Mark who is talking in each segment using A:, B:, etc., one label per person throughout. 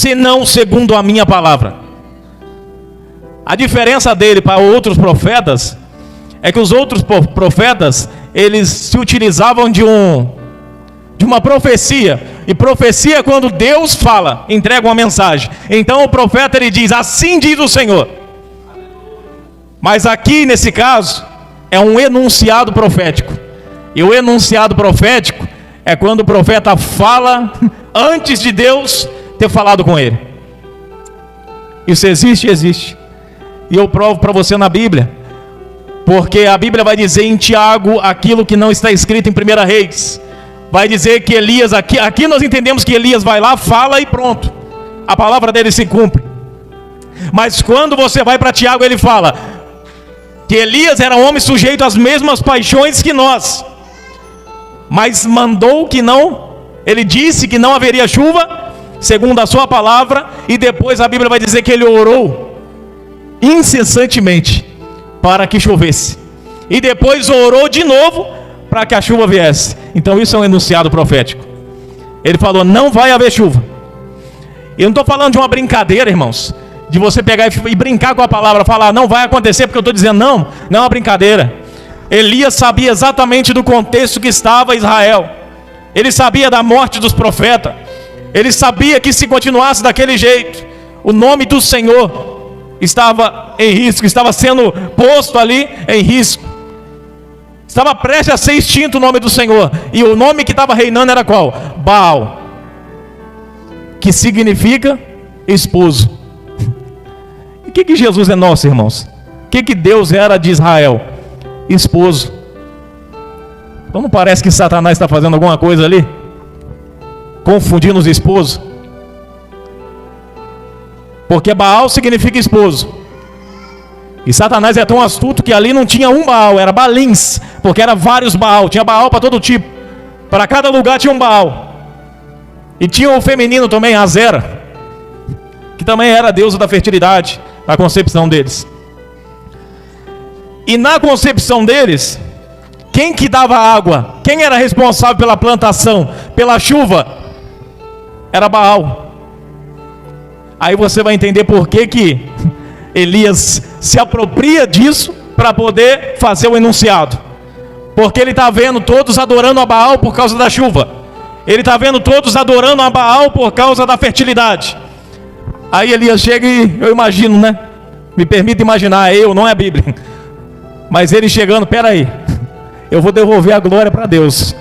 A: senão segundo a minha palavra. A diferença dele para outros profetas é que os outros profetas, eles se utilizavam de uma profecia. E profecia é quando Deus fala, entrega uma mensagem. Então o profeta, ele diz, assim diz o Senhor. Mas aqui nesse caso é um enunciado profético. E o enunciado profético é quando o profeta fala antes de Deus ter falado com ele. Isso existe? Existe. E eu provo para você na Bíblia. Porque a Bíblia vai dizer em Tiago aquilo que não está escrito em 1 Reis. Vai dizer que Elias, aqui nós entendemos que Elias vai lá, fala e pronto. A palavra dele se cumpre. Mas quando você vai para Tiago, ele fala que Elias era um homem sujeito às mesmas paixões que nós. Mas mandou que não, ele disse que não haveria chuva, segundo a sua palavra. E depois a Bíblia vai dizer que ele orou incessantemente para que chovesse. E depois orou de novo para que a chuva viesse. Então isso é um enunciado profético. Ele falou, não vai haver chuva. Eu não estou falando de uma brincadeira, irmãos, de você pegar e brincar com a palavra, falar, não vai acontecer porque eu estou dizendo, não é uma brincadeira. Elias sabia exatamente do contexto que estava Israel. Ele sabia da morte dos profetas. Ele sabia que se continuasse daquele jeito, o nome do Senhor estava em risco, estava sendo posto ali em risco. Estava prestes a ser extinto o nome do Senhor. E o nome que estava reinando era qual? Baal, que significa esposo. E o que Jesus é nosso, irmãos? O que Deus era de Israel? Esposo. Então não parece que Satanás está fazendo alguma coisa ali? Confundindo os esposos? Porque Baal significa esposo. E Satanás é tão astuto que ali não tinha um Baal, era Balins, porque era vários Baal, tinha Baal para todo tipo. Para cada lugar tinha um Baal. E tinha o feminino também, Azera, que também era a deusa da fertilidade, na concepção deles. E na concepção deles, quem que dava água? Quem era responsável pela plantação, pela chuva? Era Baal. Aí você vai entender por que Elias se apropria disso para poder fazer o enunciado. Porque ele está vendo todos adorando a Baal por causa da chuva. Ele está vendo todos adorando a Baal por causa da fertilidade. Aí Elias chega e eu imagino, né? Me permita imaginar, não é a Bíblia. Mas ele chegando, peraí, eu vou devolver a glória para Deus.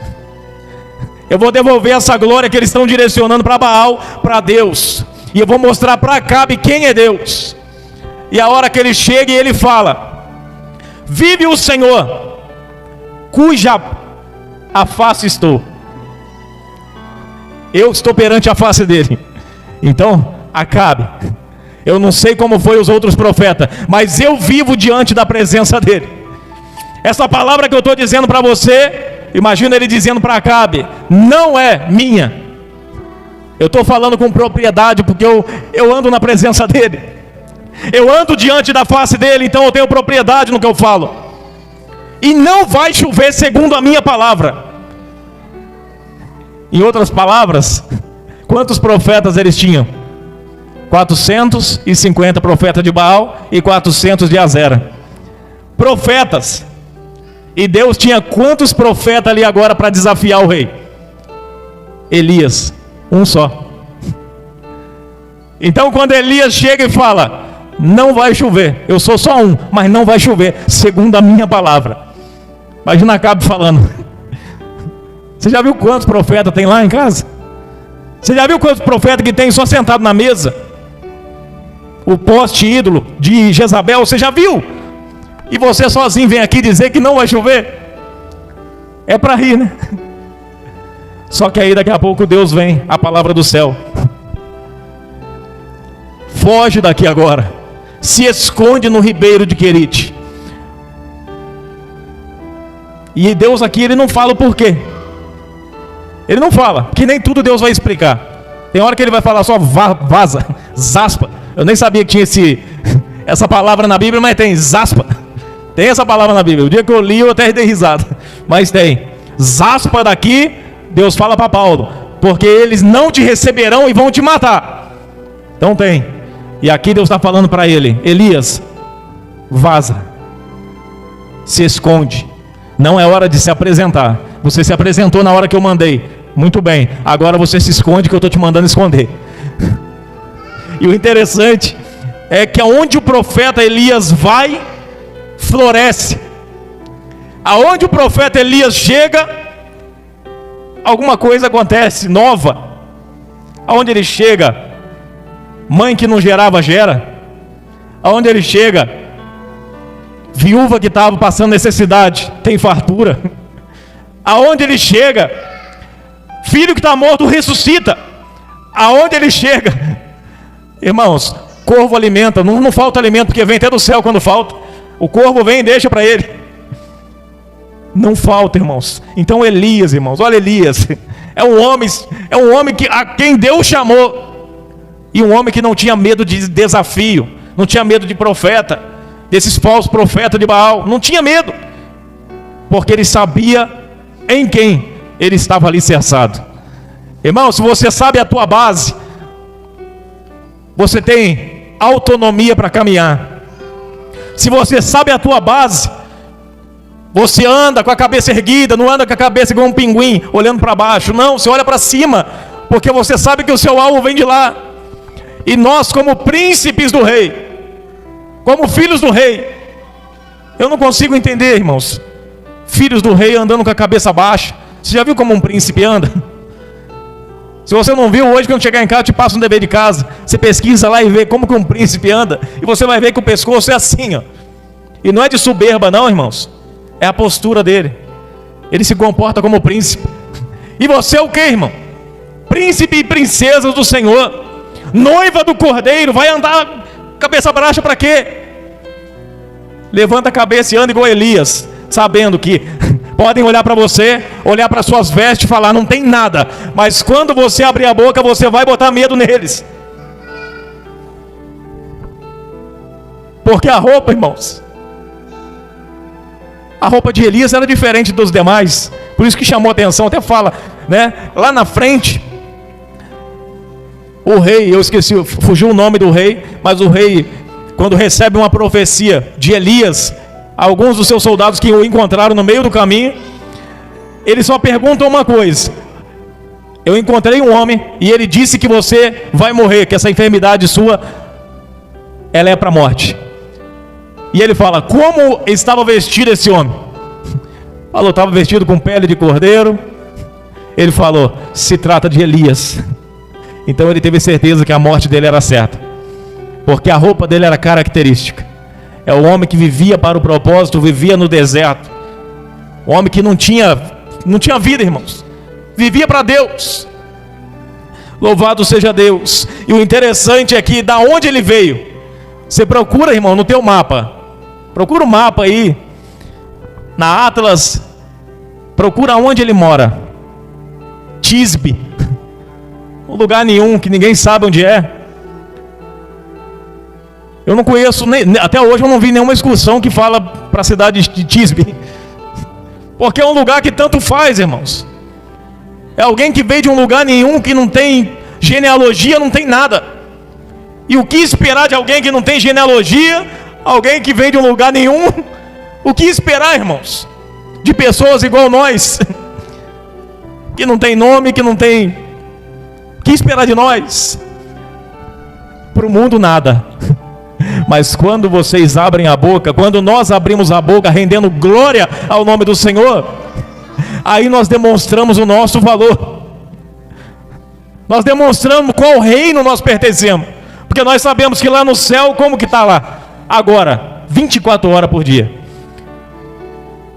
A: Eu vou devolver essa glória que eles estão direcionando para Baal, para Deus. E eu vou mostrar para Acabe quem é Deus. E a hora que ele chega e ele fala, vive o Senhor, cuja a face estou. Eu estou perante a face dele. Então, Acabe, eu não sei como foi os outros profetas, mas eu vivo diante da presença dele. Essa palavra que eu estou dizendo para você, imagina ele dizendo para Acabe, não é minha. Eu estou falando com propriedade, porque eu ando na presença dele. Eu ando diante da face dele, então eu tenho propriedade no que eu falo. E não vai chover segundo a minha palavra. Em outras palavras, quantos profetas eles tinham? 450 profetas de Baal e 400 de Azera. Profetas. E Deus tinha quantos profetas ali agora para desafiar o rei? Elias, um só. Então quando Elias chega e fala, não vai chover, eu sou só um, mas não vai chover, segundo a minha palavra. Imagina Acabe falando. Você já viu quantos profetas tem lá em casa? Você já viu quantos profetas que tem só sentado na mesa? O poste ídolo de Jezabel, você já viu? E você sozinho vem aqui dizer que não vai chover? É para rir, né? Só que aí daqui a pouco Deus vem, a palavra do céu. Foge daqui agora. Se esconde no ribeiro de Querite. E Deus aqui, ele não fala o porquê. Ele não fala, que nem tudo Deus vai explicar. Tem hora que ele vai falar só vaza, zaspa. Eu nem sabia que tinha essa palavra na Bíblia, mas tem zaspa. Tem essa palavra na Bíblia. O dia que eu li eu até dei risada. Mas tem. Zaspa daqui, Deus fala para Paulo, porque eles não te receberão e vão te matar. Então tem. E aqui Deus está falando para ele: Elias, vaza, se esconde, não é hora de se apresentar. Você se apresentou na hora que eu mandei, muito bem, agora você se esconde que eu estou te mandando esconder. E o interessante é que aonde o profeta Elias vai, floresce. Aonde o profeta Elias chega, alguma coisa acontece nova. Aonde ele chega, mãe que não gerava, gera. Aonde ele chega, viúva que estava passando necessidade, tem fartura. Aonde ele chega, filho que está morto ressuscita. Aonde ele chega, irmãos, corvo alimenta, não falta alimento, porque vem até do céu quando falta. O corvo vem e deixa para ele. Não falta, irmãos. Então Elias, irmãos, olha Elias, é um homem que, a quem Deus chamou, e um homem que não tinha medo de desafio, não tinha medo de profeta, desses falsos profetas de Baal, não tinha medo, porque ele sabia em quem ele estava alicerçado. Irmão, se você sabe a tua base, você tem autonomia para caminhar. Se você sabe a tua base, você anda com a cabeça erguida, não anda com a cabeça igual um pinguim, olhando para baixo. Não, você olha para cima, porque você sabe que o seu alvo vem de lá. E nós, como príncipes do rei, como filhos do rei, eu não consigo entender, irmãos, filhos do rei andando com a cabeça baixa. Você já viu como um príncipe anda? Se você não viu, hoje quando chegar em casa, eu te passo um dever de casa. Você pesquisa lá e vê como que um príncipe anda, e você vai ver que o pescoço é assim, ó. E não é de soberba não, irmãos, é a postura dele. Ele se comporta como príncipe. E você é o que, irmão? Príncipe e princesa do Senhor, noiva do Cordeiro. Vai andar cabeça baixa para quê? Levanta a cabeça e anda igual Elias, sabendo que podem olhar para você, olhar para suas vestes e falar: não tem nada. Mas quando você abrir a boca, você vai botar medo neles. Porque a roupa, irmãos, a roupa de Elias era diferente dos demais. Por isso que chamou a atenção. Até fala, né? Lá na frente, o rei, eu esqueci, fugiu o nome do rei, mas o rei, quando recebe uma profecia de Elias, alguns dos seus soldados que o encontraram no meio do caminho, eles só perguntam uma coisa: eu encontrei um homem e ele disse que você vai morrer, que essa enfermidade sua, ela é para a morte. E ele fala: como estava vestido esse homem? Falou: estava vestido com pele de cordeiro. Ele falou: se trata de Elias. Então ele teve certeza que a morte dele era certa, porque a roupa dele era característica. É o homem que vivia para o propósito, vivia no deserto. O homem que não tinha vida, irmãos, vivia para Deus. Louvado seja Deus. E o interessante é que da onde ele veio, você procura, irmão, no teu mapa, procura o mapa aí na Atlas, procura onde ele mora. Tisbe, um lugar nenhum, que ninguém sabe onde é. Eu não conheço, até hoje eu não vi nenhuma excursão que fala para a cidade de Tisbe, porque é um lugar que tanto faz, irmãos. É alguém que veio de um lugar nenhum, que não tem genealogia, não tem nada. E o que esperar de alguém que não tem genealogia, alguém que vem de um lugar nenhum? O que esperar, irmãos, de pessoas igual nós, que não tem nome, que não tem... O que esperar de nós? Para o mundo nada. Mas quando vocês abrem a boca, quando nós abrimos a boca rendendo glória ao nome do Senhor, aí nós demonstramos o nosso valor. Nós demonstramos qual reino nós pertencemos. Porque nós sabemos que lá no céu, como que está lá? Agora, 24 horas por dia.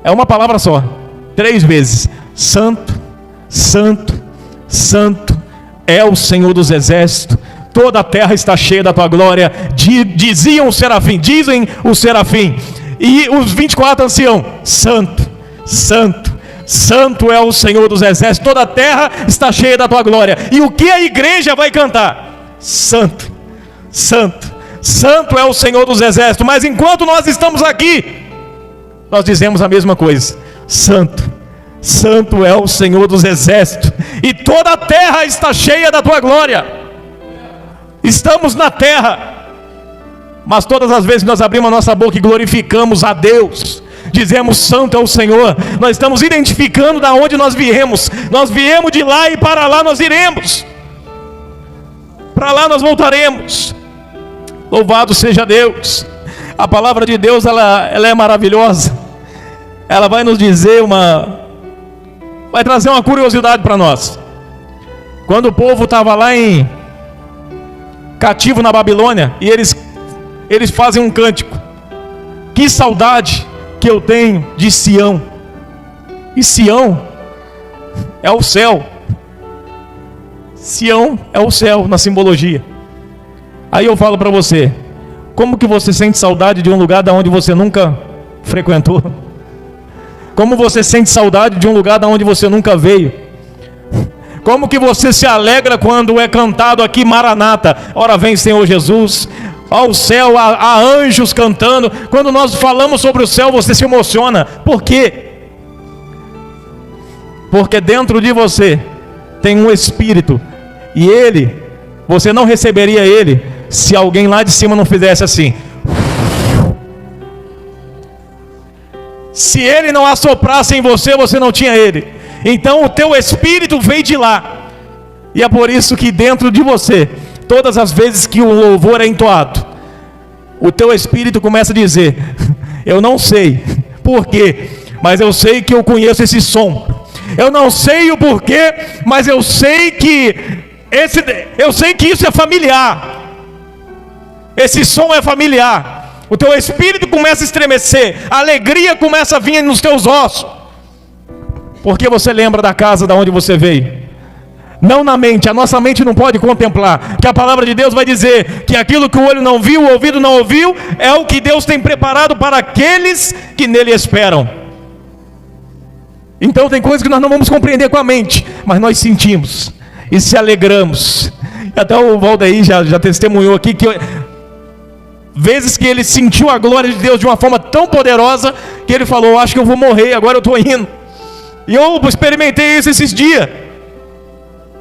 A: É uma palavra só, 3 vezes: Santo, Santo, Santo é o Senhor dos Exércitos. Toda a terra está cheia da tua glória. Diziam os serafim, dizem os serafim, e os 24 anciãos: Santo, Santo, Santo é o Senhor dos Exércitos. Toda a terra está cheia da tua glória. E o que a igreja vai cantar? Santo, Santo, Santo é o Senhor dos Exércitos. Mas enquanto nós estamos aqui, nós dizemos a mesma coisa: Santo, Santo é o Senhor dos Exércitos, e toda a terra está cheia da tua glória. Estamos na terra, mas todas as vezes que nós abrimos a nossa boca e glorificamos a Deus, dizemos santo é o Senhor, nós estamos identificando da onde nós viemos. Nós viemos de lá e para lá nós iremos, para lá nós voltaremos. Louvado seja Deus. A palavra de Deus ela é maravilhosa. Ela vai nos dizer vai trazer uma curiosidade para nós. Quando o povo estava lá cativo na Babilônia, e eles fazem um cântico: que saudade que eu tenho de Sião. E Sião é o céu. Sião é o céu na simbologia. Aí eu falo para você: como que você sente saudade de um lugar da onde você nunca frequentou? Como você sente saudade de um lugar da onde você nunca veio? Como que você se alegra quando é cantado aqui Maranata, ora vem Senhor Jesus? Ao céu, há anjos cantando. Quando nós falamos sobre o céu, você se emociona. Por quê? Porque dentro de você tem um Espírito, e você não receberia ele se alguém lá de cima não fizesse assim. Se ele não assoprasse em você, você não tinha ele. Então o teu Espírito veio de lá, e é por isso que dentro de você, todas as vezes que o louvor é entoado, o teu Espírito começa a dizer: eu não sei porquê, mas eu sei que eu conheço esse som. Eu não sei o porquê, mas eu sei que isso é familiar. Esse som é familiar. O teu espírito começa a estremecer, a alegria começa a vir nos teus ossos, porque você lembra da casa da onde você veio. Não na mente, a nossa mente não pode contemplar, que a palavra de Deus vai dizer que aquilo que o olho não viu, o ouvido não ouviu, é o que Deus tem preparado para aqueles que nele esperam. Então tem coisas que nós não vamos compreender com a mente, mas nós sentimos e se alegramos. Até o Valdeir já testemunhou aqui que vezes que ele sentiu a glória de Deus de uma forma tão poderosa, que ele falou: acho que eu vou morrer, agora eu estou indo. E eu experimentei isso esses dias.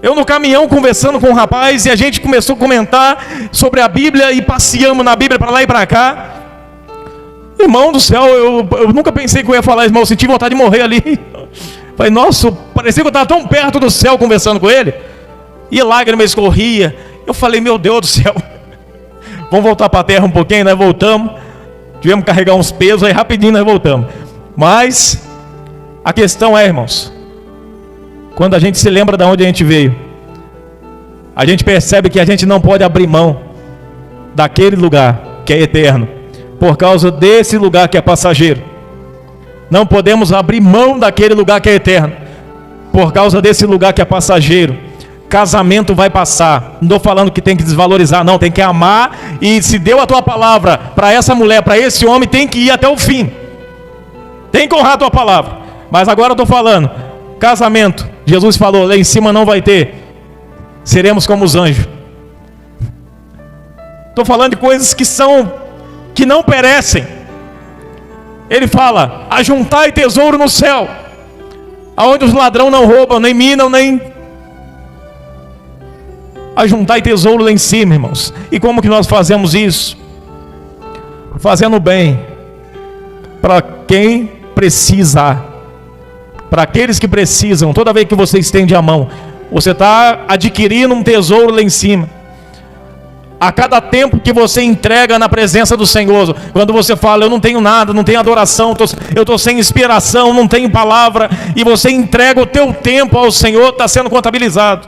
A: Eu no caminhão conversando com um rapaz, e a gente começou a comentar sobre a Bíblia, e passeamos na Bíblia para lá e para cá. Irmão do céu, eu nunca pensei que eu ia falar isso, mas eu senti vontade de morrer ali. Falei: nossa, parecia que eu estava tão perto do céu conversando com ele, e lágrimas escorria. Eu falei: meu Deus do céu, vamos voltar para a terra um pouquinho. Nós voltamos, tivemos que carregar uns pesos, aí rapidinho nós voltamos. Mas a questão é, irmãos, quando a gente se lembra de onde a gente veio, a gente percebe que a gente não pode abrir mão daquele lugar que é eterno, por causa desse lugar que é passageiro. Não podemos abrir mão daquele lugar que é eterno, por causa desse lugar que é passageiro. Casamento vai passar. Não estou falando que tem que desvalorizar, não. Tem que amar. E se deu a tua palavra para essa mulher, para esse homem, tem que ir até o fim. Tem que honrar a tua palavra. Mas agora eu estou falando, casamento, Jesus falou: lá em cima não vai ter, seremos como os anjos. Estou falando de coisas que não perecem. Ele fala: ajuntai tesouro no céu, aonde os ladrões não roubam, nem minam, nem... ajuntai tesouro lá em cima, irmãos. E como que nós fazemos isso? Fazendo bem para quem precisa, para aqueles que precisam. Toda vez que você estende a mão, você está adquirindo um tesouro lá em cima. A cada tempo que você entrega na presença do Senhor, quando você fala: eu não tenho nada, não tenho adoração, eu estou sem inspiração, não tenho palavra, e você entrega o teu tempo ao Senhor, está sendo contabilizado.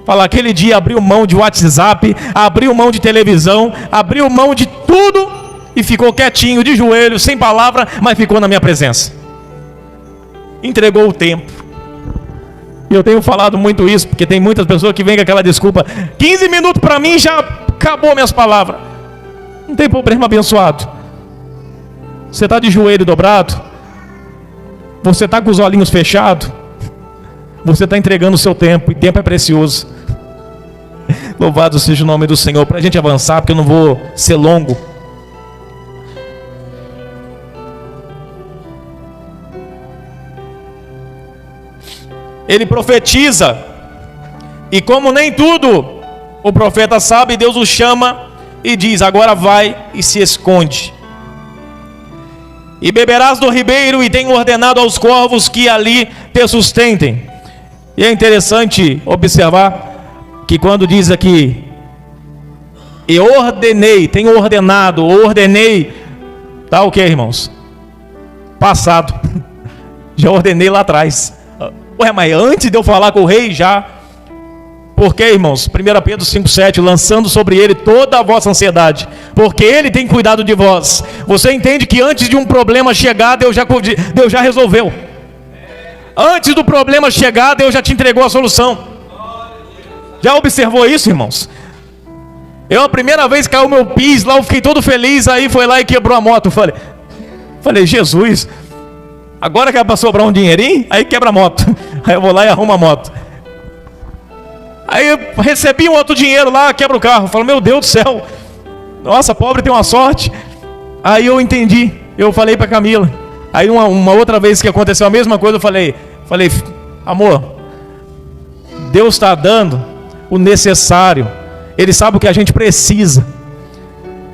A: Fala: aquele dia abriu mão de WhatsApp, abriu mão de televisão, abriu mão de tudo e ficou quietinho, de joelho, sem palavra, mas ficou na minha presença. Entregou o tempo. E eu tenho falado muito isso, porque tem muitas pessoas que vêm com aquela desculpa: 15 minutos para mim já acabou minhas palavras. Não tem problema, abençoado. Você está de joelho dobrado, você está com os olhinhos fechados, você está entregando o seu tempo, e tempo é precioso. Louvado seja o nome do Senhor. Para a gente avançar, porque eu não vou ser longo. Ele profetiza, e como nem tudo O profeta sabe, Deus o chama e diz: agora vai e se esconde. E beberás do ribeiro, e tenho ordenado aos corvos que ali te sustentem. E é interessante observar que quando diz aqui, e ordenei, tenho ordenado, ordenei, tá o que, irmãos? Passado. Já ordenei lá atrás. Ué, mas antes de eu falar com o rei, já. Porque, irmãos, 1 Pedro 5,7, lançando sobre ele toda a vossa ansiedade, porque ele tem cuidado de vós. Você entende que antes de um problema chegar, Deus já resolveu. Antes do problema chegar, Deus já te entregou a solução. Já observou isso, irmãos? A primeira vez que caiu meu pis lá, eu fiquei todo feliz, aí foi lá e quebrou a moto. Falei, Jesus, agora que é para sobrar um dinheirinho, aí quebra a moto. Aí eu vou lá e arrumo a moto. Aí eu recebi um outro dinheiro lá, quebra o carro. Falo, meu Deus do céu, nossa, pobre tem uma sorte. Aí eu entendi, eu falei para Camila. Aí uma outra vez que aconteceu a mesma coisa, eu falei, amor, Deus está dando o necessário. Ele sabe o que a gente precisa.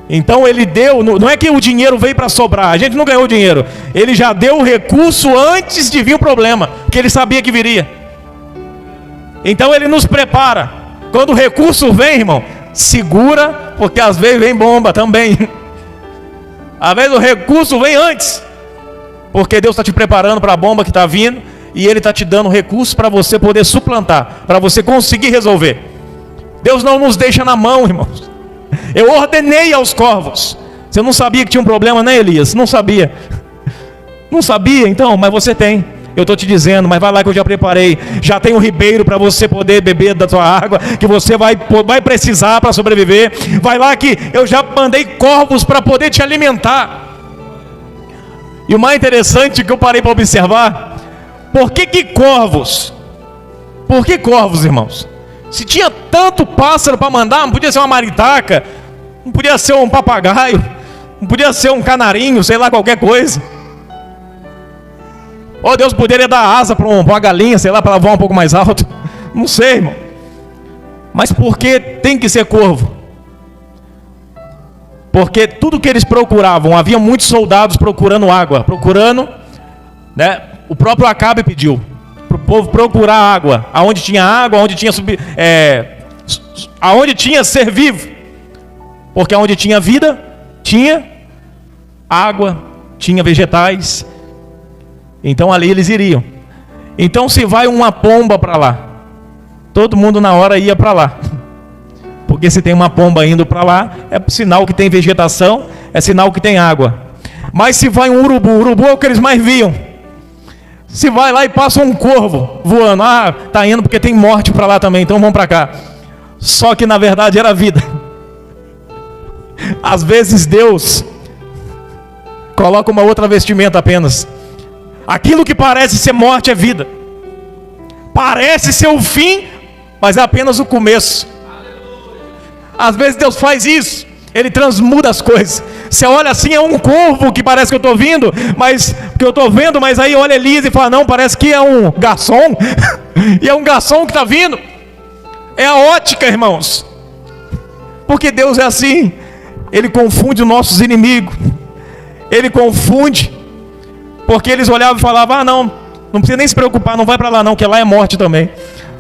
A: Então ele deu, não é que o dinheiro veio para sobrar, a gente não ganhou o dinheiro. Ele já deu o recurso antes de vir o problema, porque ele sabia que viria. Então ele nos prepara. Quando o recurso vem, irmão, segura, porque às vezes vem bomba também. Às vezes o recurso vem antes, porque Deus está te preparando para a bomba que está vindo, e Ele está te dando recursos para você poder suplantar, para você conseguir resolver. Deus não nos deixa na mão, irmãos. Eu ordenei aos corvos. Você não sabia que tinha um problema, né, Elias? Não sabia. Não sabia, então, mas você tem. Eu estou te dizendo, mas vai lá que eu já preparei. Já tem um ribeiro para você poder beber da sua água, que você vai precisar para sobreviver. Vai lá que eu já mandei corvos para poder te alimentar. E o mais interessante que eu parei para observar, por que corvos? Por que corvos, irmãos? Se tinha tanto pássaro para mandar, não podia ser uma maritaca, não podia ser um papagaio, não podia ser um canarinho, sei lá, qualquer coisa. Ou Deus poderia dar asa para uma galinha, sei lá, para voar um pouco mais alto. Não sei, irmão. Mas por que tem que ser corvo? Porque tudo que eles procuravam, havia muitos soldados procurando água, né? O próprio Acabe pediu para o povo procurar água, aonde tinha água, aonde tinha ser vivo, porque aonde tinha vida, tinha água, tinha vegetais. Então ali eles iriam. Então se vai uma pomba para lá, todo mundo na hora ia para lá. Porque se tem uma pomba indo para lá, é sinal que tem vegetação, é sinal que tem água. Mas se vai um urubu é o que eles mais viam. Se vai lá e passa um corvo voando, tá indo porque tem morte para lá também, então vamos para cá. Só que na verdade era vida. Às vezes Deus coloca uma outra vestimenta apenas. Aquilo que parece ser morte é vida. Parece ser o fim, mas é apenas o começo. Às vezes Deus faz isso. Ele transmuda as coisas. Você olha assim, é um corvo que parece que eu estou vendo, mas aí olha Elias e fala, não, parece que é um garçom. E é um garçom que está vindo. É a ótica, irmãos. Porque Deus é assim. Ele confunde os nossos inimigos. Ele confunde. Porque eles olhavam e falavam, não precisa nem se preocupar, não vai para lá não, que lá é morte também.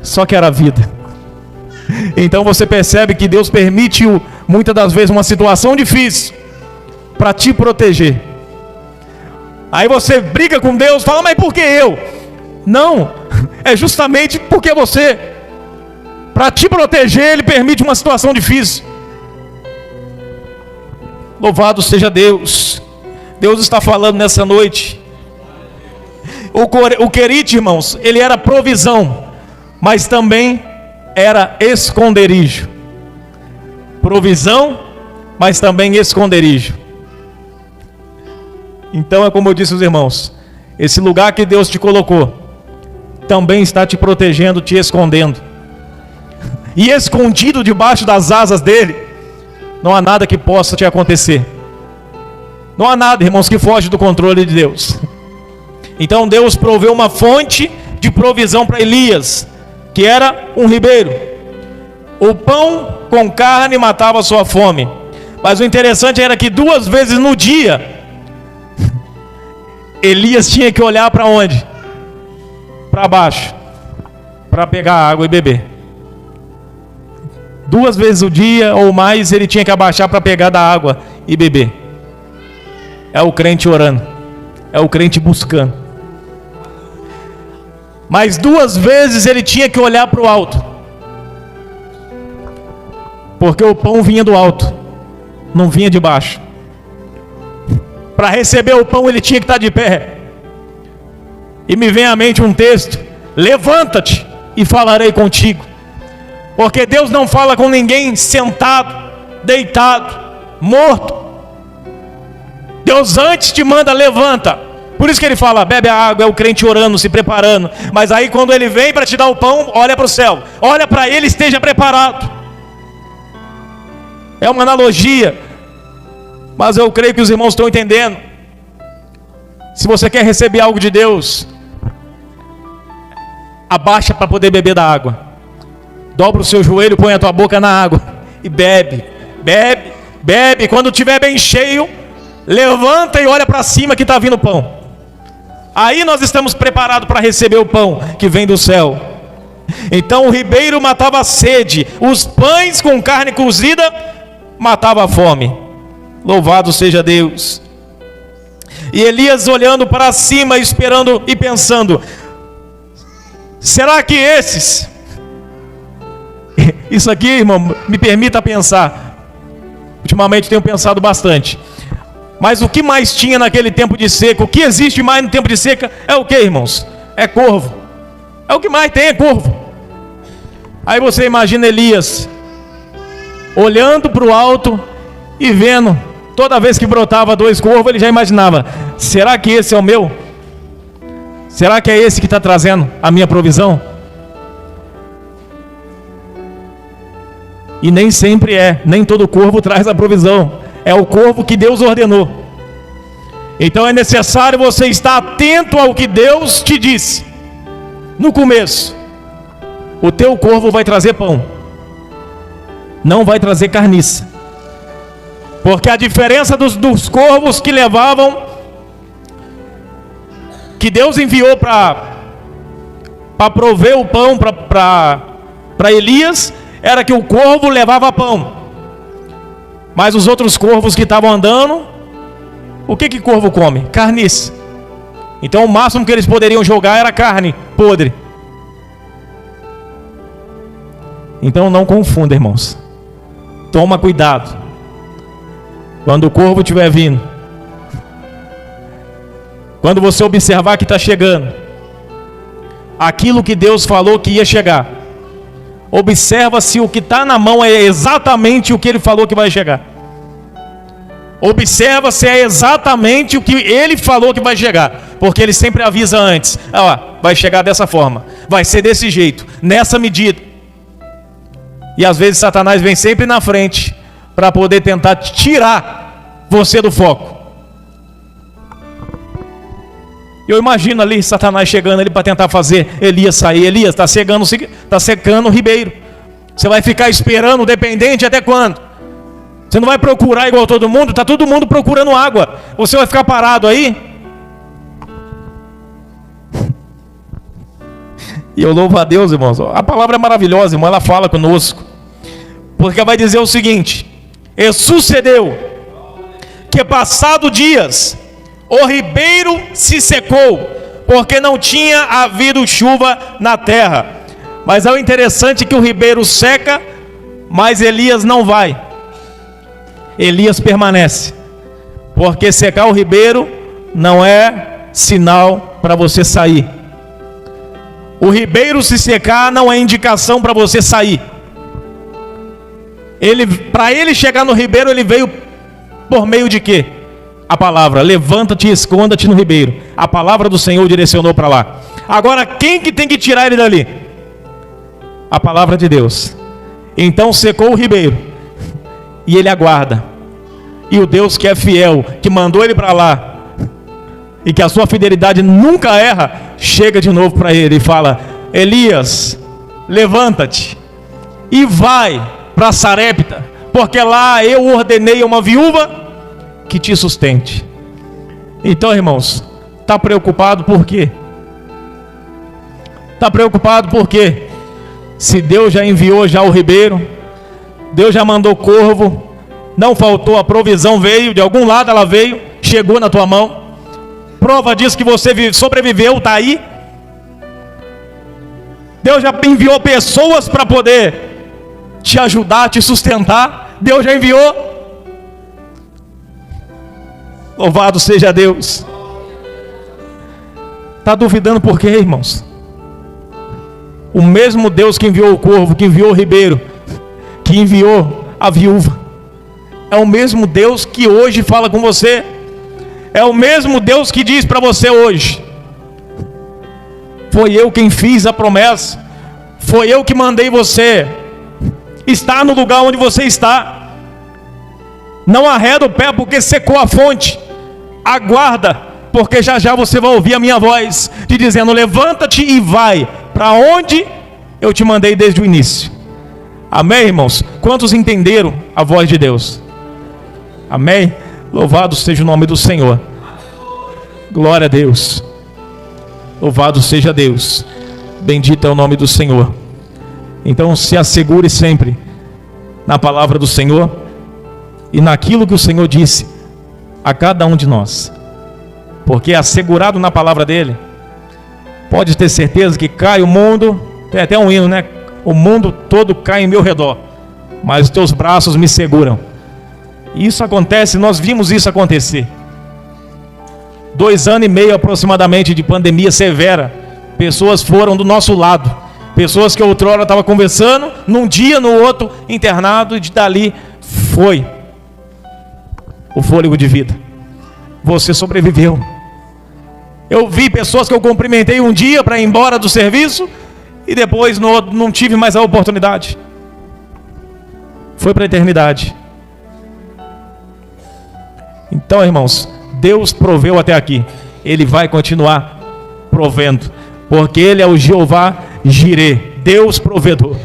A: Só que era vida. Então você percebe que Deus permite muitas das vezes uma situação difícil para te proteger. Aí você briga com Deus, fala, mas por que eu? Não, é justamente porque você, para te proteger, Ele permite uma situação difícil. Louvado seja Deus. Deus está falando nessa noite. O querite, irmãos, ele era provisão, mas também era esconderijo. Provisão, mas também esconderijo. Então é como eu disse aos irmãos, esse lugar que Deus te colocou, também está te protegendo, te escondendo. E escondido debaixo das asas dele, não há nada que possa te acontecer. Não há nada, irmãos, que foge do controle de Deus. Então Deus proveu uma fonte de provisão para Elias, que era um ribeiro. O pão com carne matava a sua fome. Mas o interessante era que 2 vezes no dia, Elias tinha que olhar para onde? Para baixo, para pegar água e beber. 2 vezes o dia ou mais ele tinha que abaixar para pegar da água e beber. É o crente orando, é o crente buscando. Mas 2 vezes ele tinha que olhar para o alto, porque o pão vinha do alto, não vinha de baixo. Para receber o pão ele tinha que estar de pé. E me vem à mente um texto: levanta-te e falarei contigo. Porque Deus não fala com ninguém sentado, deitado, morto. Deus antes te manda: levanta. Por isso que ele fala: bebe a água. É o crente orando, se preparando. Mas aí quando ele vem para te dar o pão, olha para o céu, olha para ele, esteja preparado. É uma analogia, mas eu creio que os irmãos estão entendendo. Se você quer receber algo de Deus, abaixa para poder beber da água. Dobra o seu joelho, põe a tua boca na água e bebe, bebe, bebe. Quando estiver bem cheio, levanta e olha para cima que está vindo o pão. Aí nós estamos preparados para receber o pão que vem do céu. Então o ribeiro matava a sede, os pães com carne cozida matava a fome. Louvado seja Deus. E Elias olhando para cima, esperando e pensando: será que esses... Isso aqui, irmão, me permita pensar. Ultimamente tenho pensado bastante. Mas o que mais tinha naquele tempo de seca? O que existe mais no tempo de seca é o que, irmãos? É corvo. É o que mais tem, é corvo. Aí você imagina Elias olhando para o alto e vendo, toda vez que brotava 2 corvos, ele já imaginava: será que esse é o meu? Será que é esse que está trazendo a minha provisão? E nem sempre é, nem todo corvo traz a provisão. É o corvo que Deus ordenou. Então é necessário você estar atento ao que Deus te disse no começo. O teu corvo vai trazer pão, não vai trazer carniça. Porque a diferença dos corvos que levavam, que Deus enviou para prover o pão para Elias, era que o corvo levava pão. Mas os outros corvos que estavam andando, o que corvo come? Carniça. Então o máximo que eles poderiam jogar era carne podre. Então não confunda, irmãos. Toma cuidado. Quando o corvo estiver vindo, quando você observar que está chegando aquilo que Deus falou que ia chegar, observa se o que está na mão é exatamente o que Ele falou que vai chegar. Observa se é exatamente o que Ele falou que vai chegar, porque Ele sempre avisa antes: vai chegar dessa forma, vai ser desse jeito, nessa medida. E às vezes Satanás vem sempre na frente para poder tentar tirar você do foco. Eu imagino ali Satanás chegando ali para tentar fazer Elias sair. Elias, está secando o ribeiro. Você vai ficar esperando dependente até quando? Você não vai procurar igual todo mundo? Está todo mundo procurando água. Você vai ficar parado aí? E eu louvo a Deus, irmãos. A palavra é maravilhosa, irmão. Ela fala conosco. Porque vai dizer o seguinte: e sucedeu que, passado dias, o ribeiro se secou, porque não tinha havido chuva na terra. Mas é o interessante que o ribeiro seca, mas Elias não vai. Elias permanece. Porque secar o ribeiro não é sinal para você sair. O ribeiro se secar não é indicação para você sair. Para ele chegar no ribeiro, ele veio por meio de quê? A palavra: levanta-te e esconda-te no ribeiro. A palavra do Senhor direcionou para lá. Agora quem que tem que tirar ele dali? A palavra de Deus. Então secou o ribeiro e ele aguarda. E o Deus que é fiel, que mandou ele para lá, e que a sua fidelidade nunca erra, chega de novo para ele e fala: Elias, levanta-te e vai para Sarepta, porque lá eu ordenei a uma viúva que te sustente. Então, irmãos, está preocupado por quê? Está preocupado por quê? Se Deus já enviou já o ribeiro, Deus já mandou corvo, não faltou, a provisão veio, de algum lado ela veio, chegou na tua mão. Prova disso que você sobreviveu, está aí. Deus já enviou pessoas para poder te ajudar, te sustentar. Deus já enviou. Louvado seja Deus. Está duvidando por quê, irmãos? O mesmo Deus que enviou o corvo, que enviou o ribeiro, que enviou a viúva, é o mesmo Deus que hoje fala com você. É o mesmo Deus que diz para você hoje: foi eu quem fiz a promessa, foi eu que mandei você estar no lugar onde você está. Não arreda o pé porque secou a fonte. Aguarda, porque já já você vai ouvir a minha voz te dizendo: levanta-te e vai para onde eu te mandei desde o início. Amém, irmãos? Quantos entenderam a voz de Deus? Amém? Louvado seja o nome do Senhor. Glória a Deus. Louvado seja Deus. Bendito é o nome do Senhor. Então se assegure sempre na palavra do Senhor e naquilo que o Senhor disse a cada um de nós. Porque assegurado na palavra dele, pode ter certeza que cai o mundo, tem até um hino, né? O mundo todo cai em meu redor, mas os teus braços me seguram. E isso acontece, nós vimos isso acontecer. 2 anos e meio aproximadamente de pandemia severa. Pessoas foram do nosso lado. Pessoas que outrora estavam conversando, num dia, no outro, internado, e dali foi o fôlego de vida. Você sobreviveu. Eu vi pessoas que eu cumprimentei um dia para ir embora do serviço, e depois no outro não tive mais a oportunidade. Foi para a eternidade. Então, irmãos, Deus proveu até aqui. Ele vai continuar provendo, porque Ele é o Jeová Jirê, Deus provedor.